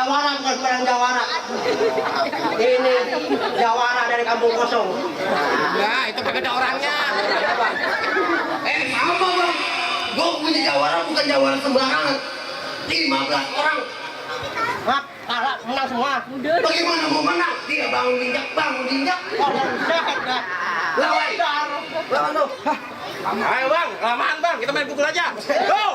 Jawara bukan sembarang Jawara. Ini Jawara dari kampung kosong. Nah, itu kagak ada orangnya. Apa bang? Gue punya Jawara bukan Jawara sembarangan. 15 orang. Hah? Kalah, menang semua. Bagaimana mau menang? Dia bangun injak. Oh, sehat dah. Lawan. Lawan tuh. Ayo bang, lamaan bang, kita main pukul aja. Go!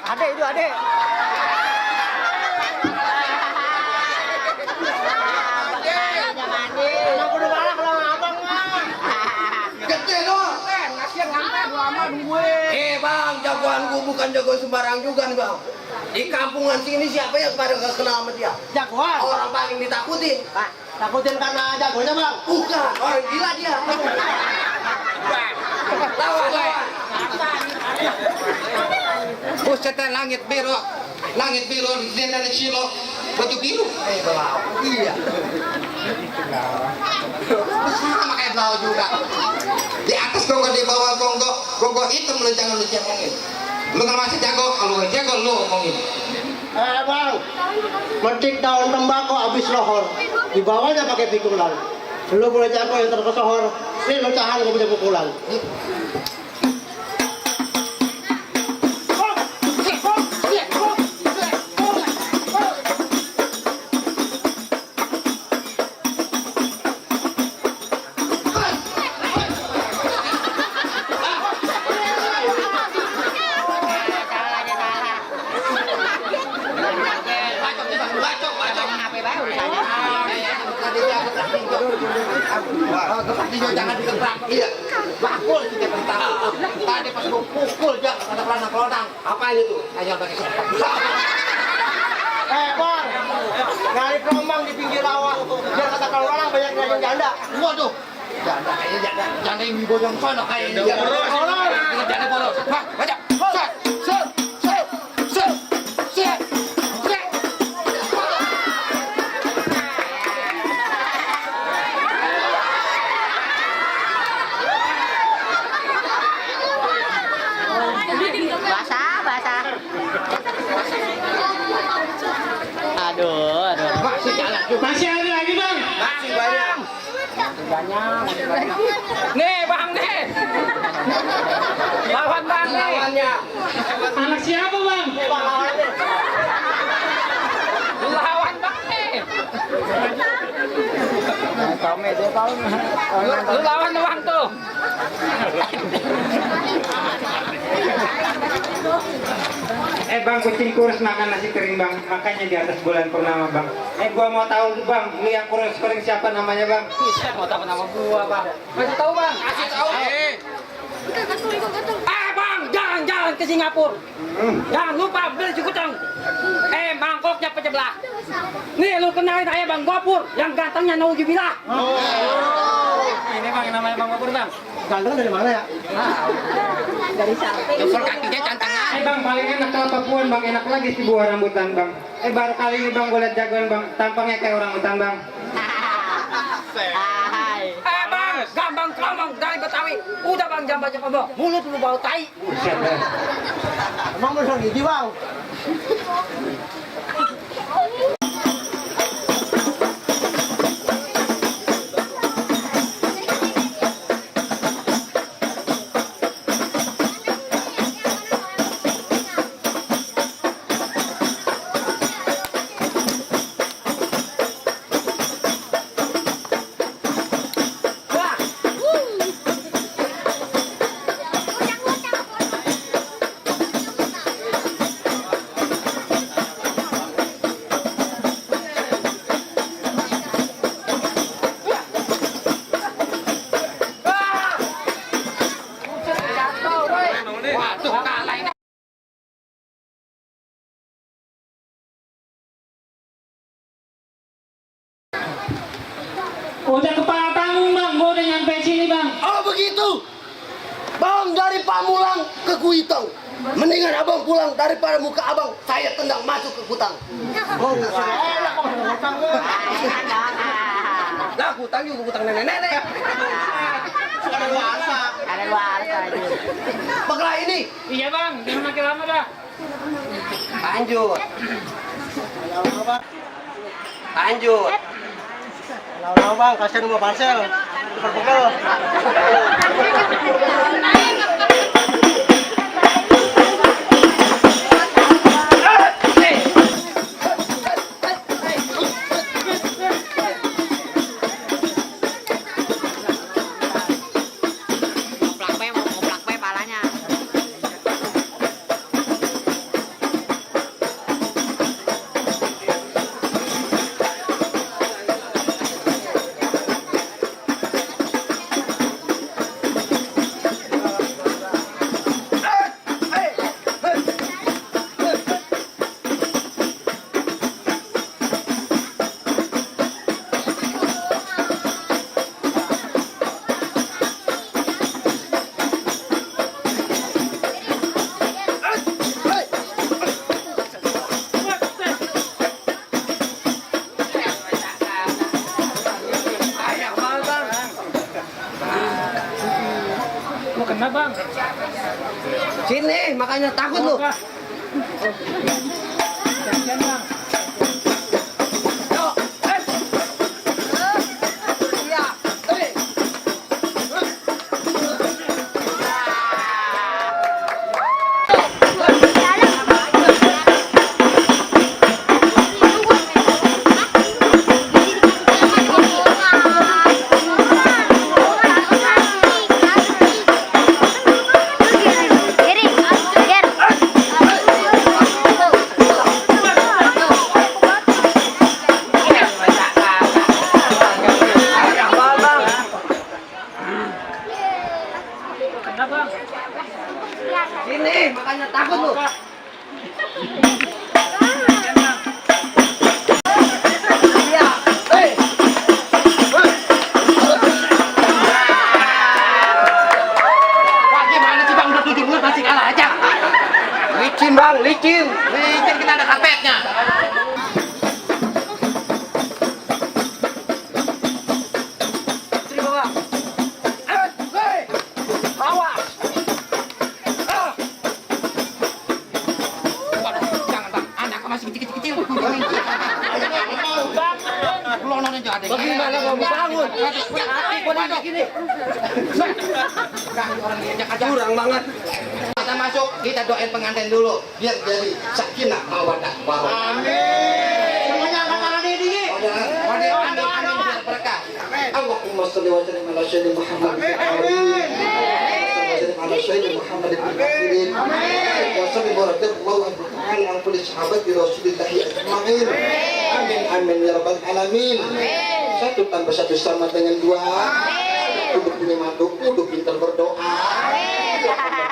Adek itu adek. Kenapa udah kalah kalau abang mah? Gede doang. Bang, jagoan gua bukan jago sembarang juga nih bang. Di kampungan sini siapa yang pada gak kenal sama dia? Jagoan. Orang paling ditakutin. Pak, takutin karena jagonya bang. Bukan, orang gila dia. Lawan. Buset langit biru, zona silo, baju biru. Iya. Sama kayak blau juga. Di atas gonggong, di bawah gonggong hitam lu jangan lu cengongin. Lu kan masih jago, kalau jago lu ngomongin. Bang, metik daun tembakau habis lohor. Di bawahnya pakai pikulan. Lu boleh jago yang terkesohor. Ini lu tahan gak punya pukulan. Jangan dikeprak, iya. Bakul kita kentang. Tadi pas gua pukul dia kata kelana-kelonang. Apa ini tuh? Ayo pakai sepak. Bang, nyari kerombang di pinggir rawa. Biar kata kalau orang banyak yang janda. Waduh. Janda kayaknya janda yang digojong sono kayaknya. Boros. Janda boros. Hah, baca. Set. Basah. Aduh. Masih jalan juga. Masih ada lagi bang. Masih banyak. Nih bang nih. Lawan bang nih. Lawannya. Anak siapa bang? Lawan bang nih. Lu lawan bang tuh. Bang, kucing kurus makan nasi kering bang, makanya di atas bulan purnama bang. Gua mau tahu bang, lu yang kurus kering siapa namanya bang? Bisa mau tahu nama gua bang. Masih tahu bang. Kasih tahu. Bang, jangan ke Singapura. Jangan lupa beli cukutang. Mangkoknya pecah belah. Nih lu kenalin saya Bang Gopur, yang gantengnya naujubillah. Ini bang, namanya bang Gopur bang. Ganteng dari mana ya? Dari samping. Jempol kakinya cantangan. Bang, paling enak kalau Papuan bang, enak lagi si buah rambutan bang. Baru kali ini bang gue liat jagoan bang, tampangnya kayak orang hutan bang. Bang, gampang ngomong dari Betawi. Udah bang, jangan baca ngomong. Mulut lu bau tai. Emang bener gigi bang? Udah kepala tanggung bang, gua udah nyampe sini bang. Oh begitu. Bang, dari Pamulang ke Kuitang. Mendingan abang pulang daripada muka abang saya tendang masuk ke Kutang. Oh, enak kok ngutang lu. Lah Kutang juga Kutang nenek-nenek. Ada luasa. Ada luasa aja. Bakla ini. Iya bang, jangan makin lama dah. Lanjut. Lanjut. Lalu bang, kasihan sama parcel. Pegel. Ngoplak be palanya. Mau kena bang. Sini, makanya takut lu. Jangan bang. Yuk, iya, Kena bang. sini, makanya takut lu. Iya, Wah gimana sih bang, udah 7 menit masih kalah aja. licin bang, licin. Licin kita ada karpetnya. Sini bawa. Awas. Waduh, jangan bang, anak masih kecil-kecil. Belum aja ada. Bagaimana kamu bangun? Waduh, gini. Orang diajak aja. Curang banget. Kita masuk, kita doain pengantin dulu biar jadi sakinah mawaddah warahmah. Semuanya angkat tangan ini dingin. Amin, amin, biar berkah. Allahumma sholli wa sallim ala sayyidina Muhammad. Amin. Ala sayyidina Muhammad bin Abdillah. Wa sallim wa radhiyallahu ta'ala an kulli sahabati Rasulillah ajma'in. Amin, amin ya rabbal alamin. Satu tambah satu sama dengan dua. Untuk punya madu, untuk pintar berdoa.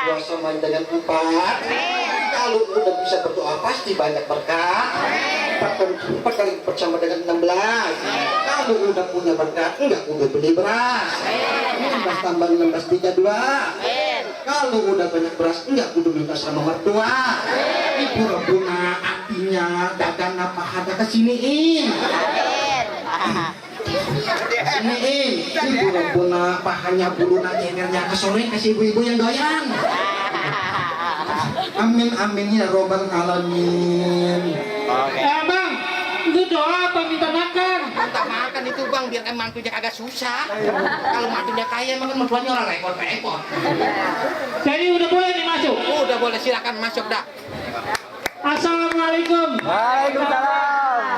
Dua sama dengan 4. Kalau udah bisa berdoa pasti banyak berkah. 4 kali 4 sama dengan 16. Kalau udah punya berkah enggak udah beli beras. 16 tambah 16 32. Kalau udah banyak beras enggak udah minta sama mertua. Ibu Rabbuna artinya dagang apa ada kesiniin. Siniin, ibu Rabbuna pahanya bulunya cendernya kesorein kasih ibu-ibu yang doyan. Amin amin ya robbal alamin. Bang, lu doa apa minta makan? Minta makan itu bang, biar kan mantunya kagak susah. Kalau mantunya kaya emang kan mertuanya orang repot-repot. Jadi udah boleh nih masuk. Udah boleh silakan masuk dah. Assalamualaikum. Waalaikumsalam.